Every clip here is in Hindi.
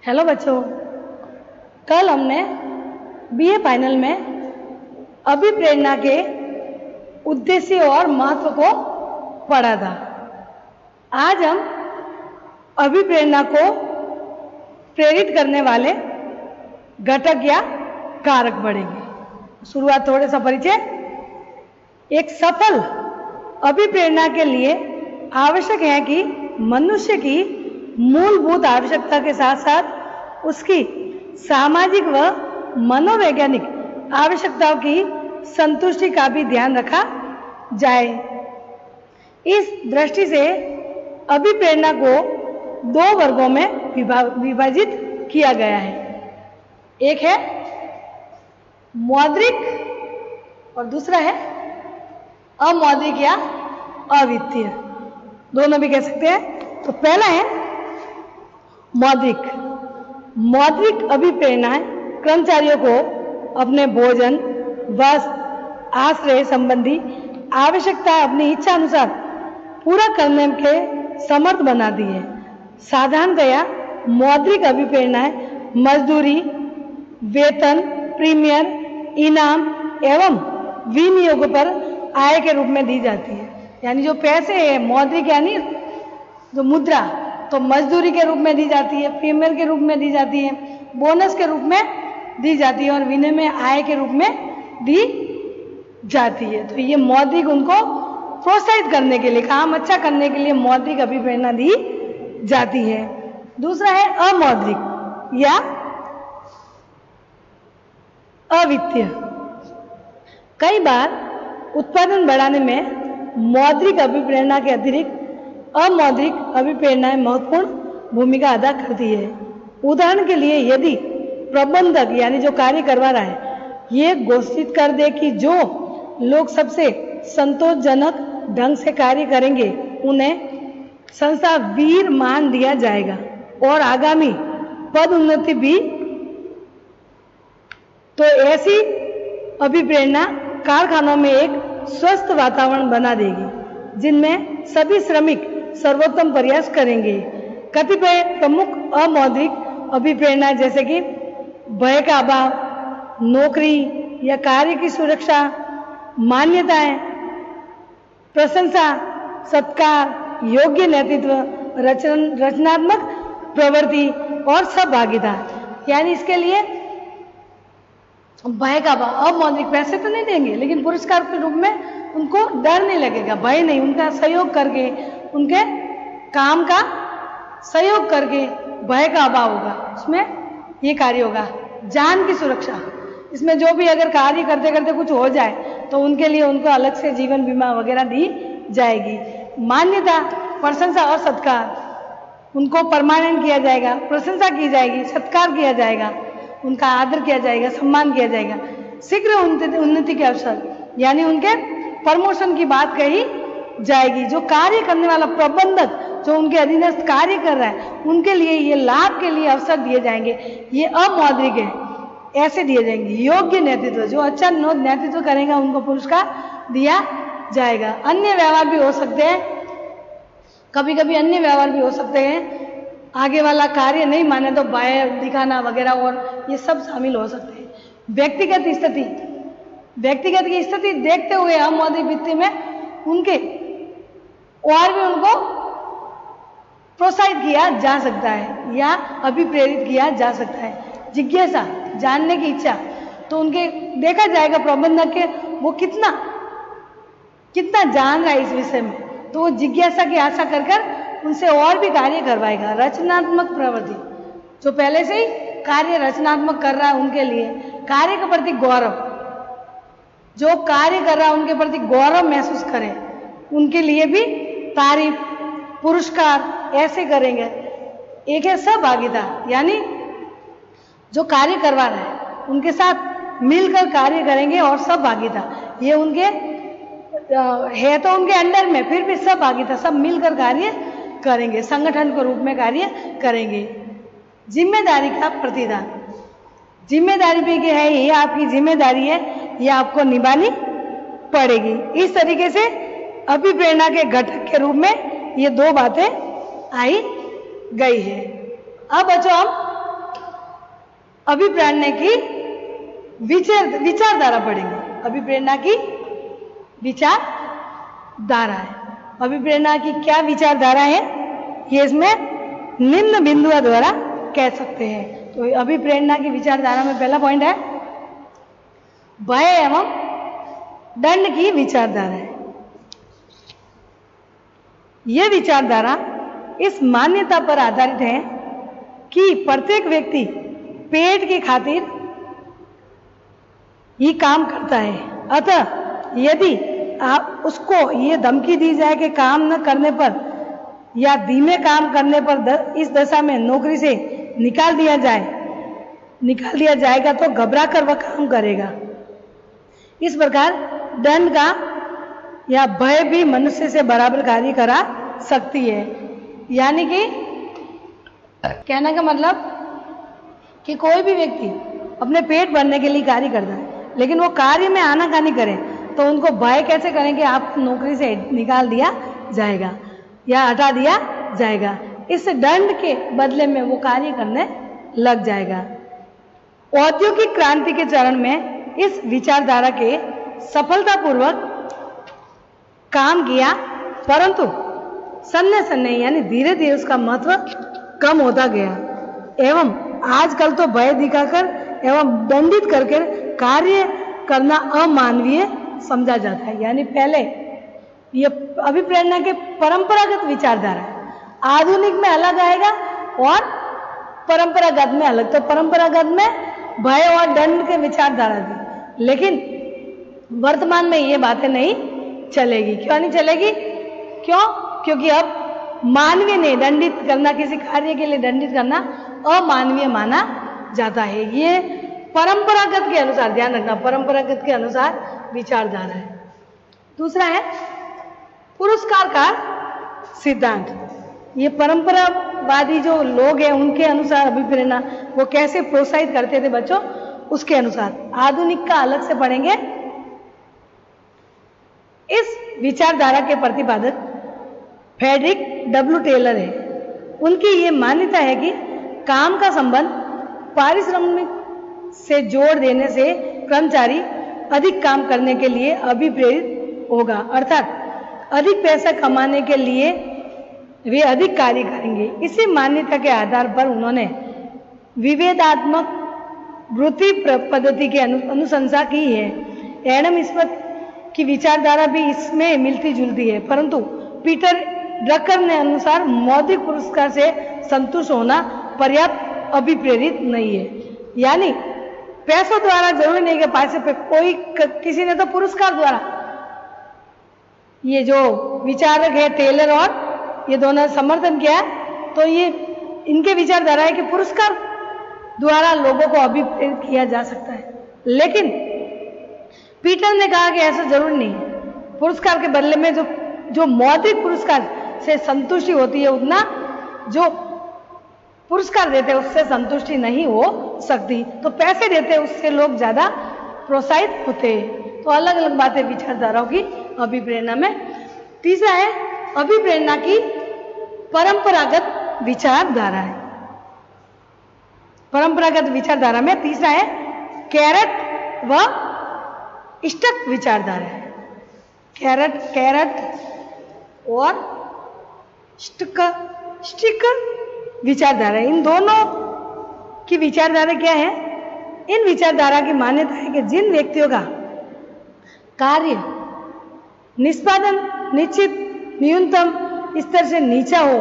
हेलो बच्चों, कल हमने बीए फाइनल में अभिप्रेरणा के उद्देश्य और महत्व को पढ़ा था। आज हम अभिप्रेरणा को प्रेरित करने वाले घटक या कारक पढ़ेंगे। शुरुआत थोड़े सा परिचय। एक सफल अभिप्रेरणा के लिए आवश्यक है कि मनुष्य की मूलभूत आवश्यकता के साथ साथ उसकी सामाजिक व मनोवैज्ञानिक आवश्यकताओं की संतुष्टि का भी ध्यान रखा जाए। इस दृष्टि से अभिप्रेरणा को दो वर्गों में विभाजित किया गया है। एक है मौद्रिक और दूसरा है अमौद्रिक या अवित्तीय, दोनों भी कह सकते हैं। तो पहला है मौद्रिक। मौद्रिक अभिप्रेरणाएं कर्मचारियों को अपने भोजन, वस्त्र, आश्रय संबंधी आवश्यकताएं अपनी इच्छा अनुसार पूरा करने के समर्थ बनाती है। साधारणतया मौद्रिक अभिप्रेरणाएं मजदूरी, वेतन, प्रीमियर, इनाम एवं विनियोग पर आय के रूप में दी जाती है। यानी जो पैसे है मौद्रिक यानी जो मुद्रा, तो मजदूरी के रूप में दी जाती है, प्रीमियर के रूप में दी जाती है, बोनस के रूप में दी जाती है और विनिमय आय के रूप में दी जाती है। तो ये मौद्रिक उनको प्रोत्साहित करने के लिए, काम अच्छा करने के लिए मौद्रिक अभिप्रेरणा दी जाती है। दूसरा है अमौद्रिक या अवित्तीय। कई बार उत्पादन बढ़ाने में मौद्रिक अभिप्रेरणा के अतिरिक्त अमौद्रिक अभिप्रेरणाएं महत्वपूर्ण भूमिका अदा करती है। उदाहरण के लिए यदि प्रबंधक यानी जो कार्य करवा रहा है ये घोषित कर दे कि जो लोग सबसे संतोषजनक ढंग से कार्य करेंगे उन्हें संस्था वीर मान दिया जाएगा और आगामी पद उन्नति भी, तो ऐसी अभिप्रेरणा कारखानों में एक स्वस्थ वातावरण बना देगी जिनमें सभी श्रमिक सर्वोत्तम प्रयास करेंगे। कतिपय प्रमुख अमौद्रिक अभिप्रेरणा जैसे कि भय का अभाव, नौकरी या कार्य की सुरक्षा, मान्यताएं, प्रशंसा, सत्कार, योग्य नेतृत्व, रचनात्मक प्रवृत्ति और सहभागिता। यानी इसके लिए भय का अभाव, अमौद्रिक पैसे तो नहीं देंगे लेकिन पुरस्कार के रूप में उनको डर नहीं लगेगा, भय नहीं, उनका सहयोग करके, उनके काम का सहयोग करके भय का अभाव होगा, उसमें ये कार्य होगा। जान की सुरक्षा, इसमें जो भी अगर कार्य करते करते कुछ हो जाए तो उनके लिए उनको अलग से जीवन बीमा वगैरह दी जाएगी। मान्यता, प्रशंसा और सत्कार, उनको परमानेंट किया जाएगा, प्रशंसा की जाएगी, सत्कार किया जाएगा, उनका आदर किया जाएगा, सम्मान किया जाएगा। शीघ्र उन्नति के अवसर यानी उनके प्रमोशन की बात कही जाएगी। जो कार्य करने वाला प्रबंधक जो उनके अधीनस्थ कार्य कर रहा है उनके लिए ये लाभ के लिए अवसर दिए जाएंगे, ये अमौद्रिक है, ऐसे दिए जाएंगे। योग्य नेतृत्व, जो अच्छा नेतृत्व करेगा उनको पुरस्कार दिया जाएगा। अन्य व्यवहार भी हो सकते हैं, कभी कभी अन्य व्यवहार भी हो सकते हैं, आगे वाला कार्य नहीं माने तो भय दिखाना वगैरह, और ये सब शामिल हो सकते हैं। व्यक्तिगत स्थिति, व्यक्तिगत की स्थिति देखते हुए अमौद्रिक वित्त में उनके और भी उनको प्रोत्साहित किया जा सकता है या अभिप्रेरित किया जा सकता है। जिज्ञासा, जानने की इच्छा, तो उनके देखा जाएगा प्रबंधक के वो कितना जान रहा है इस विषय में, तो वो जिज्ञासा की आशा कर कर उनसे और भी कार्य करवाएगा। रचनात्मक प्रवृत्ति, जो पहले से ही कार्य रचनात्मक कर रहा है उनके लिए कार्य के प्रति गौरव, जो कार्य कर रहा है उनके प्रति गौरव महसूस करें, उनके लिए भी तारीफ, पुरस्कार ऐसे करेंगे। एक है सहभागिता, यानी जो कार्य करवा रहे हैं उनके साथ मिलकर कार्य करेंगे, और सहभागिता ये उनके है तो उनके अंडर में, फिर भी सहभागिता, सब मिलकर कार्य करेंगे, संगठन के रूप में कार्य करेंगे। जिम्मेदारी का प्रतिदान, जिम्मेदारी भी है, ये आपकी जिम्मेदारी है, ये आपको निभानी पड़ेगी। इस तरीके से अभिप्रेरणा के घटक के रूप में ये दो बातें आई गई है। अब बच्चों हम अभिप्रेरणा की विचारधारा पढ़ेंगे। अभिप्रेरणा की विचारधारा है। अभिप्रेरणा की क्या विचारधारा है, ये इसमें निम्न बिंदुओं द्वारा कह सकते हैं। तो अभिप्रेरणा की विचारधारा में पहला पॉइंट है भय एवं दंड की विचारधारा है। यह विचारधारा इस मान्यता पर आधारित है कि प्रत्येक व्यक्ति पेट की खातिर ही काम करता है। अतः यदि आप उसको ये धमकी दी जाए कि काम न करने पर या धीमे काम करने पर इस दशा में नौकरी से निकाल दिया जाएगा तो घबरा कर वह काम करेगा। इस प्रकार दंड का या भय भी मनुष्य से बराबर कार्य करा सकती है। यानी कि कहने का मतलब कि कोई भी व्यक्ति अपने पेट भरने के लिए कार्य करता है, लेकिन वो कार्य में आनाकानी करे तो उनको भय कैसे करें कि आपको नौकरी से निकाल दिया जाएगा या हटा दिया जाएगा। इस दंड के बदले में वो कार्य करने लग जाएगा। औद्योगिक क्रांति के चरण में इस विचारधारा के सफलतापूर्वक काम किया, परंतु सन्ने यानी धीरे धीरे उसका महत्व कम होता गया एवं आजकल तो भय दिखाकर एवं दंडित करके कार्य करना अमानवीय समझा जाता है। यानी पहले ये अभिप्रेरणा के परंपरागत विचारधारा आधुनिक में अलग आएगा और परंपरागत में अलग। तो परंपरागत में भय और दंड के विचारधारा थी, लेकिन वर्तमान में ये बातें नहीं चलेगी। क्यों नहीं चलेगी? क्योंकि अब मानवीय नहीं, दंडित करना, किसी कार्य के लिए दंडित करना अमानवीय माना जाता है। ये परंपरागत के अनुसार, ध्यान रखना, परंपरागत के अनुसार विचारधारा है। दूसरा है पुरस्कार का सिद्धांत। ये परंपरावादी जो लोग हैं उनके अनुसार अभिप्रेरणा वो कैसे प्रोत्साहित करते थे बच्चों, उसके अनुसार। आधुनिक का अलग से पढ़ेंगे। इस विचारधारा के प्रतिपादक फ्रेडरिक डब्ल्यू टेलर है। उनकी ये मान्यता है कि काम का संबंध पारिश्रमिक से जोड़ देने से कर्मचारी अधिक काम करने के लिए अभिप्रेरित होगा, अर्थात अधिक पैसा कमाने के लिए वे अधिक कार्य करेंगे। इसी मान्यता के आधार पर उन्होंने विवेदात्मक वृत्ति पद्धति की अनुशंसा की है। एडम स्मिथ की विचारधारा भी इसमें मिलती जुलती है, परंतु पीटर ड्रकर ने अनुसार मौलिक पुरस्कार से संतुष्ट होना पर्याप्त अभिप्रेरित नहीं है। यानी पैसों द्वारा जरूरी नहीं कि पैसे पे कोई किसी ने तो पुरस्कार द्वारा, ये जो विचारक है टेलर और ये दोनों समर्थन किया, तो ये इनके विचारधारा है कि पुरस्कार द्वारा लोगों को अभिप्रेरित किया जा सकता है। लेकिन पीटर ने कहा कि ऐसा जरूरी नहीं है। पुरस्कार के बदले में जो मौद्रिक पुरस्कार से संतुष्टि होती है, उतना जो पुरस्कार देते हैं उससे संतुष्टि नहीं हो सकती। तो पैसे देते हैं उससे लोग ज्यादा प्रोत्साहित होते हैं। तो अलग अलग बातें विचारधाराओं की अभिप्रेरणा में। तीसरा है अभिप्रेरणा की परंपरागत विचारधारा है। परंपरागत विचारधारा में तीसरा है कैरेट व स्टक विचारधारा है। कैरेट और स्टिक विचारधारा, इन दोनों की विचारधारा क्या है? इन विचारधारा की मान्यता है कि जिन व्यक्तियों का कार्य निष्पादन निश्चित न्यूनतम स्तर से नीचा हो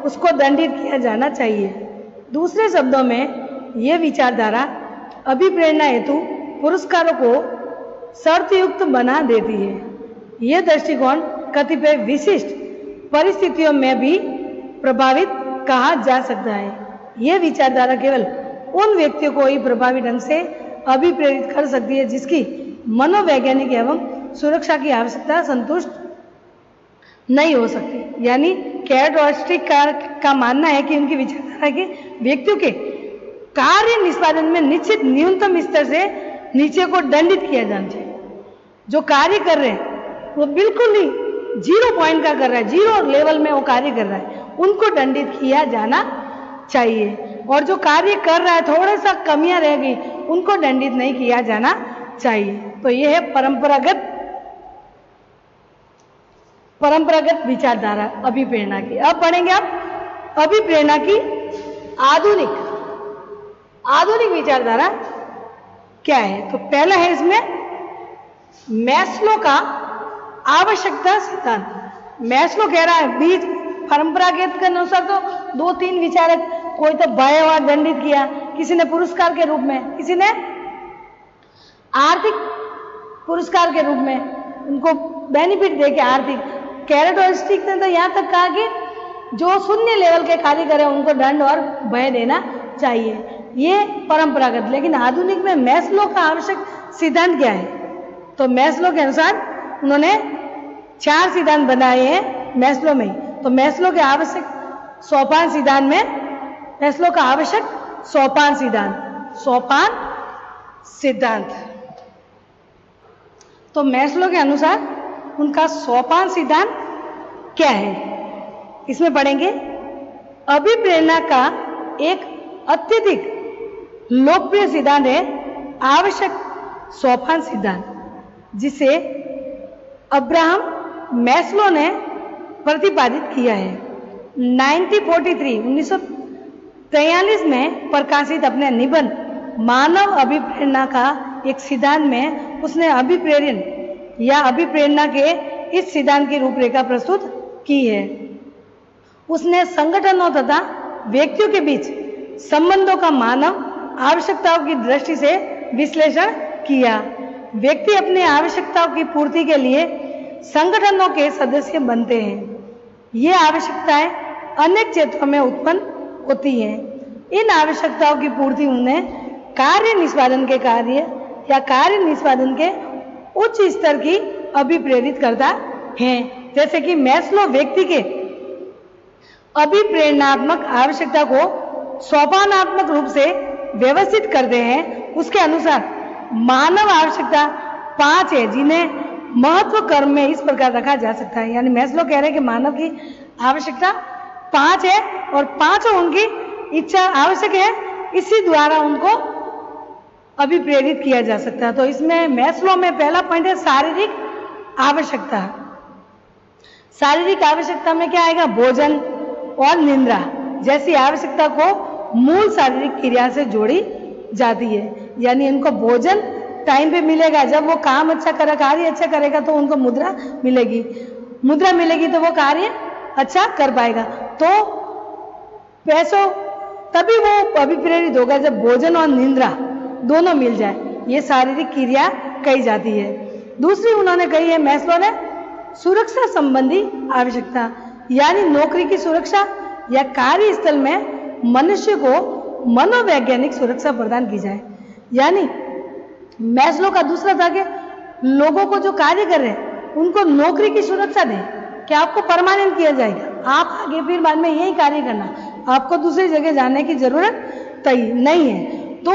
उसको दंडित किया जाना चाहिए। दूसरे शब्दों में यह विचारधारा अभिप्रेरणा हेतु पुरस्कारों को शर्तयुक्त बना देती है। यह दृष्टिकोण कतिपय विशिष्ट परिस्थितियों में भी प्रभावित कहा जा सकता है। यह विचारधारा केवल उन व्यक्तियों को ही प्रभावी ढंग से अभिप्रेरित कर सकती है जिसकी मनोवैज्ञानिक एवं सुरक्षा की आवश्यकता संतुष्ट नहीं हो सकती। यानी कैरेट और स्टिक का मानना है कि उनकी विचारधारा के व्यक्तियों के कार्य निष्पादन में निश्चित न्यूनतम स्तर से नीचे को दंडित किया जाना चाहिए। जो कार्य कर रहे हैं वो बिल्कुल ही 0 पॉइंट का कर रहा है, 0 लेवल में वो कार्य कर रहा है, उनको दंडित किया जाना चाहिए। और जो कार्य कर रहा है थोड़ा सा कमियां रह गई उनको दंडित नहीं किया जाना चाहिए। तो ये है परंपरागत विचारधारा अभिप्रेरणा की। अब पढ़ेंगे आप अभिप्रेरणा की आधुनिक विचारधारा क्या है। तो पहला है इसमें मैस्लो का आवश्यकता सिद्धांत। मैस्लो कह रहा है बीज परंपरागत के अनुसार तो 2-3 विचारक, कोई तो भय और दंडित किया, किसी ने पुरस्कार के रूप में, किसी ने आर्थिक पुरस्कार के रूप में उनको बेनिफिट देके आर्थिक। कैरेटोस्टिक ने तो यहाँ तक कहा कि जो शून्य लेवल के कार्य करें उनको दंड और भय देना चाहिए, ये परंपरागत। लेकिन आधुनिक में मैस्लो का आवश्यक सिद्धांत क्या है? तो मैस्लो के अनुसार उन्होंने 4 सिद्धांत बनाए हैं मैस्लो में। तो मैस्लो के आवश्यक सोपान सिद्धांत में मैस्लो का आवश्यक सोपान सिद्धांत। तो मैस्लो के अनुसार उनका सोपान सिद्धांत क्या है, इसमें पढ़ेंगे। अभिप्रेरणा का एक अत्यधिक लोकप्रिय सिद्धांत है आवश्यक सोपान सिद्धांत, जिसे अब्राहम मैस्लो ने प्रतिपादित किया है। 1943 में प्रकाशित अपने निबंध मानव अभिप्रेरणा का एक सिद्धांत में उसने अभिप्रेरण या अभिप्रेरणा के इस सिद्धांत की रूपरेखा प्रस्तुत की है। उसने संगठनों तथा व्यक्तियों के बीच संबंधों का मानव आवश्यकताओं की दृष्टि से विश्लेषण किया। व्यक्ति अपनी आवश्यकताओं की पूर्ति के लिए संगठनों के सदस्य बनते हैं। ये आवश्यकताएं अनेक क्षेत्रों में उत्पन्न होती हैं। इन आवश्यकताओं की पूर्ति उन्हें कार्य निष्पादन के उच्च स्तर की अभिप्रेरित करता है। जैसे कि मैस्लो व्यक्ति के अभिप्रेरणात्मक आवश्यकता को सोपानात्मक रूप से व्यवस्थित करते हैं। उसके अनुसार मानव आवश्यकता 5 है, जिन्हें महत्व क्रम में इस प्रकार रखा जा सकता है। यानी मैस्लो कह रहे हैं कि मानव की आवश्यकता 5 है और 5 उनकी इच्छा आवश्यक है, इसी द्वारा उनको अभिप्रेरित किया जा सकता है। तो इसमें मैस्लो में पहला पॉइंट है शारीरिक आवश्यकता। शारीरिक आवश्यकता में क्या आएगा? भोजन और निद्रा जैसी आवश्यकता को मूल शारीरिक क्रिया से जोड़ी जाती है। यानी इनको भोजन टाइम पे मिलेगा, जब वो काम अच्छा करेगा, कार्य अच्छा करेगा तो उनको मुद्रा मिलेगी तो वो कार्य अच्छा कर पाएगा। तो पैसों तभी वो अभिप्रेरित होगा जब भोजन और निद्रा दोनों मिल जाए। ये शारीरिक क्रिया कही जाती है। दूसरी उन्होंने कही है मैस्लो ने सुरक्षा संबंधी आवश्यकता, यानी नौकरी की सुरक्षा या कार्यस्थल में मनुष्य को मनोवैज्ञानिक सुरक्षा प्रदान की जाए। यानी मैस्लो का दूसरा था कि लोगों को जो कार्य कर रहे हैं उनको नौकरी की सुरक्षा दें, क्या आपको परमानेंट किया जाएगा, आप आगे फिर बाद में यही कार्य करना, आपको दूसरी जगह जाने की जरूरत नहीं है। तो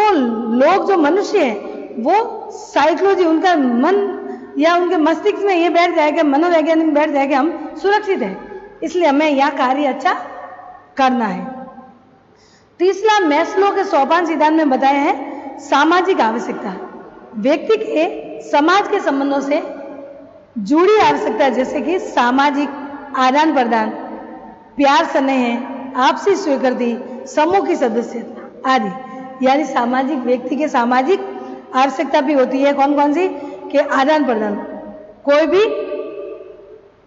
लोग जो मनुष्य है वो साइकोलॉजी, उनका मन या उनके मस्तिष्क में ये बैठ जाएगा, मनोवैज्ञानिक बैठ जाएगा हम सुरक्षित है, इसलिए हमें यह कार्य अच्छा करना है। तीसरा मैस्लो के सोपान सिद्धांत में बताया है सामाजिक आवश्यकता, व्यक्ति के समाज के संबंधों से जुड़ी आवश्यकता, जैसे कि सामाजिक आदान प्रदान, प्यार स्नेह, आपसी स्वीकृति, समूह की सदस्यता आदि। यानी सामाजिक व्यक्ति के सामाजिक आवश्यकता भी होती है। कौन कौन सी? के आदान प्रदान, कोई भी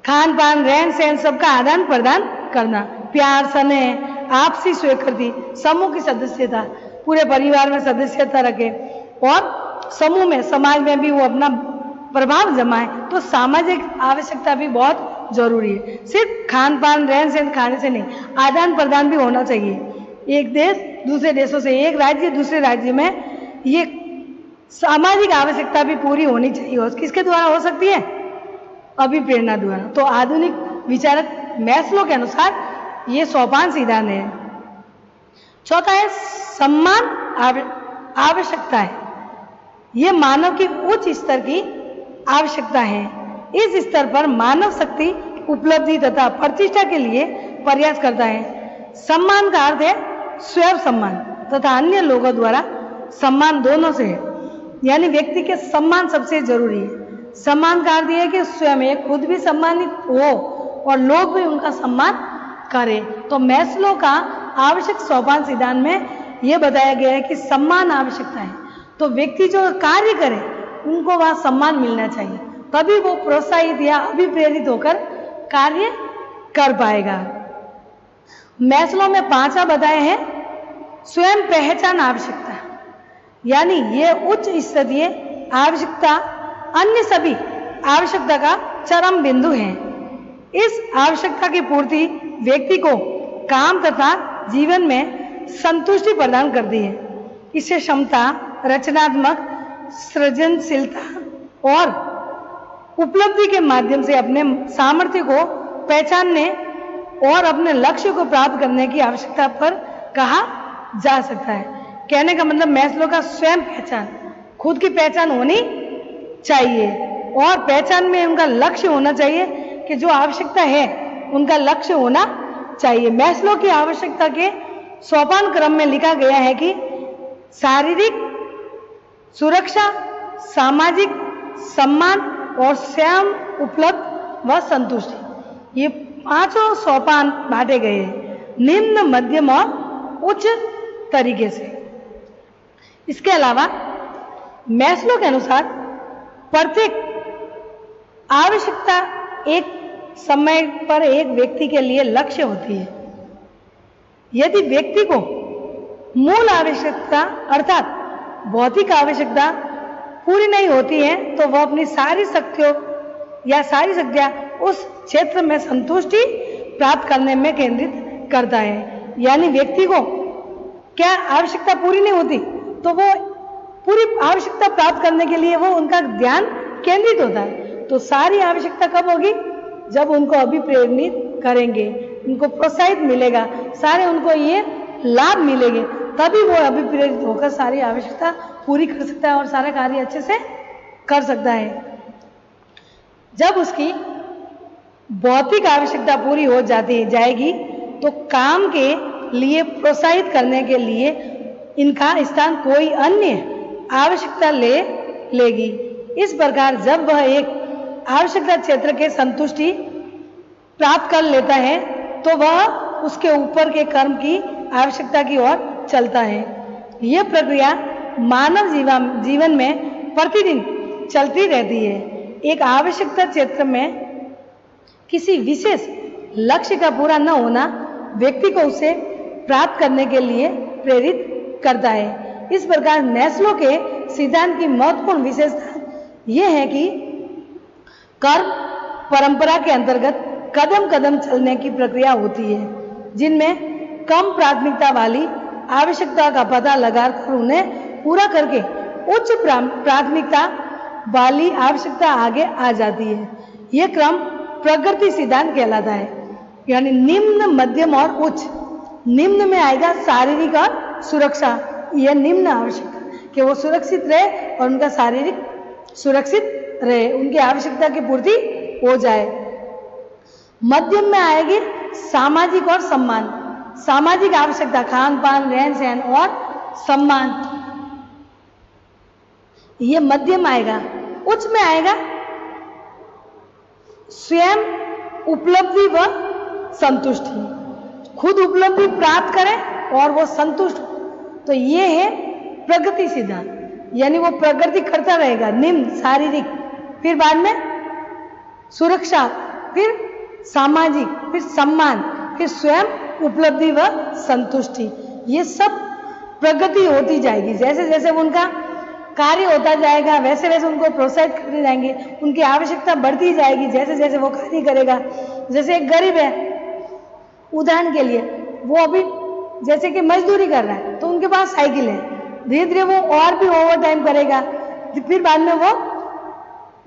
खान पान रहन सहन सबका आदान प्रदान करना, प्यार स्नेह, आपसी स्वीकृति, समूह की सदस्यता, पूरे परिवार में सदस्यता रखे और समूह में समाज में भी वो अपना प्रभाव जमाए। तो सामाजिक आवश्यकता भी बहुत जरूरी है। सिर्फ खान पान रहन सहन खाने से नहीं, आदान प्रदान भी होना चाहिए। एक देश दूसरे देशों से, एक राज्य दूसरे राज्य में, ये सामाजिक आवश्यकता भी पूरी होनी चाहिए। और किसके द्वारा हो सकती है? अभिप्रेरणा द्वारा। तो आधुनिक विचारक मैस्लो के अनुसार ये सोपान सिद्धांत है। चौथा है सम्मान आवश्यकता है, ये मानव की उच्च स्तर की आवश्यकता है। इस स्तर पर मानव शक्ति उपलब्धि तथा प्रतिष्ठा के लिए प्रयास करता है। सम्मान का अर्थ है स्वयं सम्मान तथा अन्य लोगों द्वारा सम्मान दोनों से है। यानी व्यक्ति के सम्मान सबसे जरूरी है। सम्मान का अर्थ यह है कि स्वयं एक खुद भी सम्मानित हो और लोग भी उनका सम्मान करें। तो मैस्लो का आवश्यक सोपान सिद्धांत में यह बताया गया है कि सम्मान आवश्यकता है। तो व्यक्ति जो कार्य करे उनको वह सम्मान मिलना चाहिए, तभी वो प्रोत्साहित या अभिप्रेरित होकर कार्य कर पाएगा। मैस्लो में 5वां बताए हैं स्वयं पहचान आवश्यकता, यानी ये उच्च स्तरीय आवश्यकता अन्य सभी आवश्यकता का चरम बिंदु है। इस आवश्यकता की पूर्ति व्यक्ति को काम तथा जीवन में संतुष्टि प्रदान करती है। इससे क्षमता, रचनात्मक सृजनशीलता और उपलब्धि के माध्यम से अपने सामर्थ्य को पहचानने और अपने लक्ष्य को प्राप्त करने की आवश्यकता पर कहा जा सकता है। कहने का मतलब मैस्लो का स्वयं पहचान, खुद की पहचान होनी चाहिए और पहचान में उनका लक्ष्य होना चाहिए कि जो आवश्यकता है उनका लक्ष्य होना चाहिए। मैस्लो की आवश्यकता के सोपान क्रम में लिखा गया है कि शारीरिक सुरक्षा, सामाजिक सम्मान और स्वयं उपलब्ध व संतुष्टि, ये 5 सोपान बांटे गए हैं निम्न, मध्यम और उच्च तरीके से। इसके अलावा मैस्लो के अनुसार प्रत्येक आवश्यकता एक समय पर एक व्यक्ति के लिए लक्ष्य होती है। यदि व्यक्ति को मूल आवश्यकता अर्थात भौतिक आवश्यकता पूरी नहीं होती है तो वह अपनी सारी शक्तियों या सारी शक्तियां उस क्षेत्र में संतुष्टि प्राप्त करने में केंद्रित करता है। यानी व्यक्ति को क्या आवश्यकता पूरी नहीं होती तो वो पूरी आवश्यकता प्राप्त करने के लिए वो उनका ध्यान केंद्रित होता है। तो सारी आवश्यकता कब होगी? जब उनको अभिप्रेरित करेंगे, उनको प्रोत्साहित मिलेगा, सारे उनको ये लाभ मिलेंगे, तभी वो अभिप्रेरित होकर सारी आवश्यकता पूरी कर सकता है और सारा कार्य अच्छे से कर सकता है। जब उसकी भौतिक आवश्यकता पूरी हो जाएगी तो काम के लिए प्रोत्साहित करने के लिए इनका स्थान कोई अन्य आवश्यकता ले लेगी। इस प्रकार जब वह एक आवश्यकता क्षेत्र के संतुष्टि प्राप्त कर लेता है तो वह उसके ऊपर के कर्म की आवश्यकता की ओर चलता है। यह प्रक्रिया मानव जीवन में प्रतिदिन चलती रहती है। एक आवश्यकता क्षेत्र में किसी विशेष लक्ष्य का पूरा न होना व्यक्ति को उसे प्राप्त करने के लिए प्रेरित करता है। इस प्रकार मैस्लो के सिद्धांत की महत्वपूर्ण विशेषता यह है कि कर्म परंपरा के अंतर्गत कदम कदम चलने की प्रक्रिया होती है, जिनमें कम प्राथमिकता वाली आवश्यकता का पता लगाकर उन्हें पूरा करके उच्च प्राथमिकता वाली आवश्यकता आगे आ जाती है। यह क्रम प्रगति सिद्धांत कहलाता है। यानी निम्न, मध्यम और उच्च। निम्न में आएगा शारीरिक और सुरक्षा, यह निम्न आवश्यकता कि वो सुरक्षित रहे और उनका शारीरिक सुरक्षित रहे, उनकी आवश्यकता की पूर्ति हो जाए। मध्यम में आएगी सामाजिक और सम्मान, सामाजिक आवश्यकता, खान पान, रहन सहन और सम्मान, यह मध्यम आएगा। उच्च में आएगा स्वयं उपलब्धि व संतुष्टि, खुद उपलब्धि प्राप्त करें और वो संतुष्ट। तो ये है प्रगति सिद्धांत, यानी वो प्रगति करता रहेगा। निम्न शारीरिक, फिर बाद में सुरक्षा, फिर सामाजिक, फिर सम्मान, फिर स्वयं उपलब्धि व संतुष्टि। ये सब प्रगति होती जाएगी। जैसे जैसे उनका कार्य होता जाएगा वैसे वैसे उनको प्रोत्साहित करते जाएंगे, उनकी आवश्यकता बढ़ती जाएगी जैसे जैसे वो कार्य करेगा। जैसे एक गरीब है, उदाहरण के लिए वो अभी जैसे कि मजदूरी कर रहा है तो उनके पास साइकिल है, धीरे धीरे वो और भी ओवर टाइम करेगा, फिर बाद में वो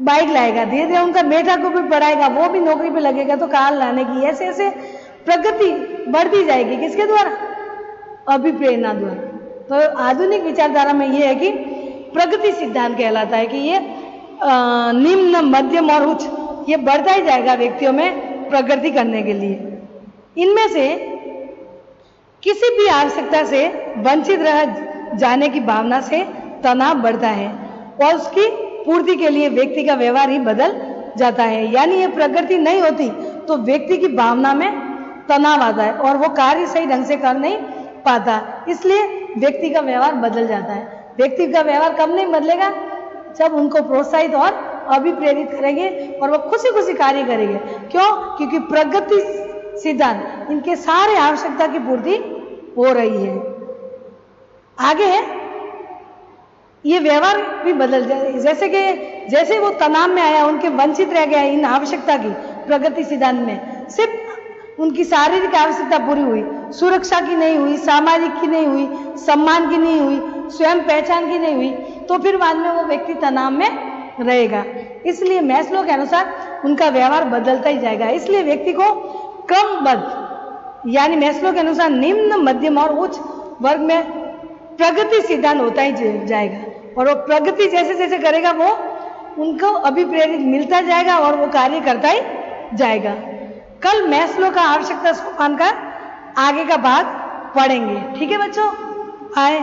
बाइक लाएगा, धीरे धीरे उनका बेटा को भी पढ़ाएगा, वो भी नौकरी पे लगेगा तो कार लाने की, ऐसे ऐसे प्रगति बढ़ती जाएगी। किसके द्वारा? अभिप्रेरणा द्वारा। तो आधुनिक विचारधारा में ये है कि प्रगति सिद्धांत कहलाता है कि ये निम्न, मध्यम और उच्च ये बढ़ता ही जाएगा व्यक्तियों में प्रगति करने के लिए। इनमें से किसी भी आवश्यकता से वंचित रह जाने की भावना से तनाव बढ़ता है और उसकी पूर्ति के लिए व्यक्ति का व्यवहार ही बदल जाता है। यानी ये प्रगति नहीं होती तो व्यक्ति की भावना में तनाव आता है और वो कार्य सही ढंग से कर नहीं पाता, इसलिए व्यक्ति का व्यवहार बदल जाता है। व्यक्ति का व्यवहार कब नहीं बदलेगा? जब उनको प्रोत्साहित और अभिप्रेरित करेंगे और वो खुशी खुशी कार्य करेंगे। क्यों? क्योंकि प्रगति सिद्धांत इनके सारे आवश्यकता की पूर्ति हो रही है। आगे है ये व्यवहार भी बदल जाए, जैसे वो तनाव में आया, उनके वंचित रह गया इन आवश्यकता की प्रगति सिद्धांत में, सिर्फ उनकी शारीरिक आवश्यकता पूरी हुई, सुरक्षा की नहीं हुई, सामाजिक की नहीं हुई, सम्मान की नहीं हुई, स्वयं पहचान की नहीं हुई, तो फिर बाद में वो व्यक्ति तनाव में रहेगा। इसलिए मैस्लो के अनुसार उनका व्यवहार बदलता ही जाएगा। इसलिए व्यक्ति को क्रमबद्ध यानी मैस्लो के अनुसार निम्न, मध्यम और उच्च वर्ग में प्रगति सिद्धांत होता ही जाएगा और वो प्रगति जैसे जैसे करेगा वो उनको अभिप्रेरित मिलता जाएगा और वो कार्य करता ही जाएगा। कल मैस्लो का आवश्यकता सोपान का आगे का भाग पढ़ेंगे। ठीक है बच्चों, आए।